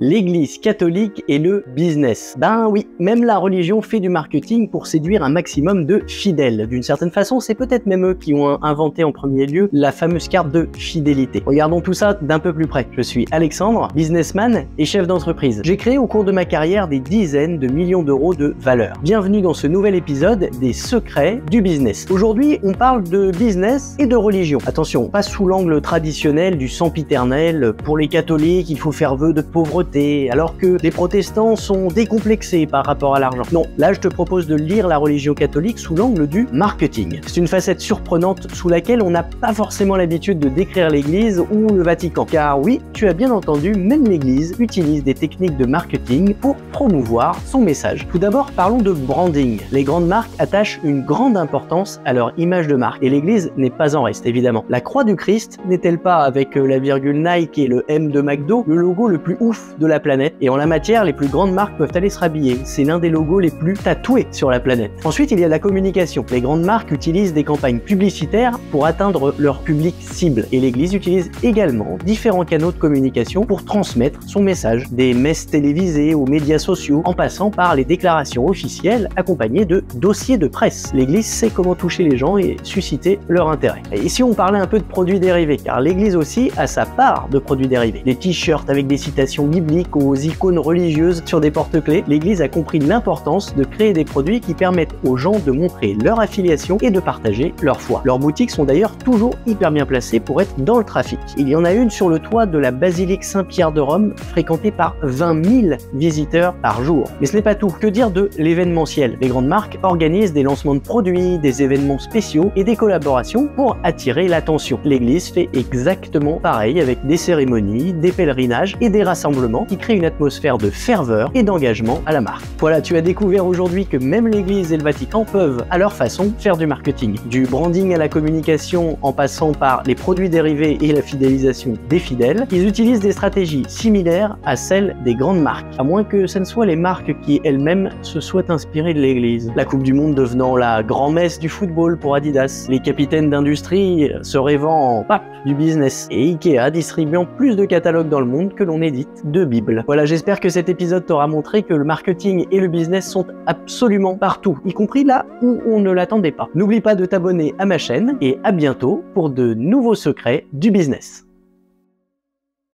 L'Église catholique et le business. Ben oui, même la religion fait du marketing pour séduire un maximum de fidèles. D'une certaine façon, c'est peut-être même eux qui ont inventé en premier lieu la fameuse carte de fidélité. Regardons tout ça d'un peu plus près. Je suis Alexandre, businessman et chef d'entreprise. J'ai créé au cours de ma carrière des dizaines de millions d'euros de valeur. Bienvenue dans ce nouvel épisode des secrets du business. Aujourd'hui, on parle de business et de religion. Attention, pas sous l'angle traditionnel du sempiternel. Pour les catholiques, il faut faire vœu de pauvreté, alors que les protestants sont décomplexés par rapport à l'argent. Non, là je te propose de lire la religion catholique sous l'angle du marketing. C'est une facette surprenante sous laquelle on n'a pas forcément l'habitude de décrire l'Église ou le Vatican. Car oui, tu as bien entendu, même l'Église utilise des techniques de marketing pour promouvoir son message. Tout d'abord, parlons de branding. Les grandes marques attachent une grande importance à leur image de marque, et l'Église n'est pas en reste, évidemment. La croix du Christ n'est-elle pas, avec la virgule Nike et le M de McDo, le logo le plus ouf de la planète? Et en la matière, les plus grandes marques peuvent aller se rhabiller. C'est l'un des logos les plus tatoués sur la planète. Ensuite, il y a la communication. Les grandes marques utilisent des campagnes publicitaires pour atteindre leur public cible. Et l'Église utilise également différents canaux de communication pour transmettre son message. Des messes télévisées aux médias sociaux, en passant par les déclarations officielles accompagnées de dossiers de presse. L'Église sait comment toucher les gens et susciter leur intérêt. Et ici, on parlait un peu de produits dérivés, car l'Église aussi a sa part de produits dérivés. Des t-shirts avec des citations bibliques aux icônes religieuses sur des porte-clés, l'Église a compris l'importance de créer des produits qui permettent aux gens de montrer leur affiliation et de partager leur foi. Leurs boutiques sont d'ailleurs toujours hyper bien placées pour être dans le trafic. Il y en a une sur le toit de la basilique Saint-Pierre de Rome, fréquentée par 20 000 visiteurs par jour. Mais ce n'est pas tout. Que dire de l'événementiel? Les grandes marques organisent des lancements de produits, des événements spéciaux et des collaborations pour attirer l'attention. L'Église fait exactement pareil avec des cérémonies, des pèlerinages et des rassemblements qui créent une atmosphère de ferveur et d'engagement à la marque. Voilà, tu as découvert aujourd'hui que même l'Église et le Vatican peuvent, à leur façon, faire du marketing. Du branding à la communication, en passant par les produits dérivés et la fidélisation des fidèles, ils utilisent des stratégies similaires à celles des grandes marques, à moins que ce ne soient les marques qui elles-mêmes se soient inspirées de l'Église. La Coupe du Monde devenant la grand-messe du football pour Adidas, les capitaines d'industrie se rêvant en pape du business, et Ikea distribuant plus de catalogues dans le monde que l'on édite de Bible. Voilà, j'espère que cet épisode t'aura montré que le marketing et le business sont absolument partout, y compris là où on ne l'attendait pas. N'oublie pas de t'abonner à ma chaîne et à bientôt pour de nouveaux secrets du business.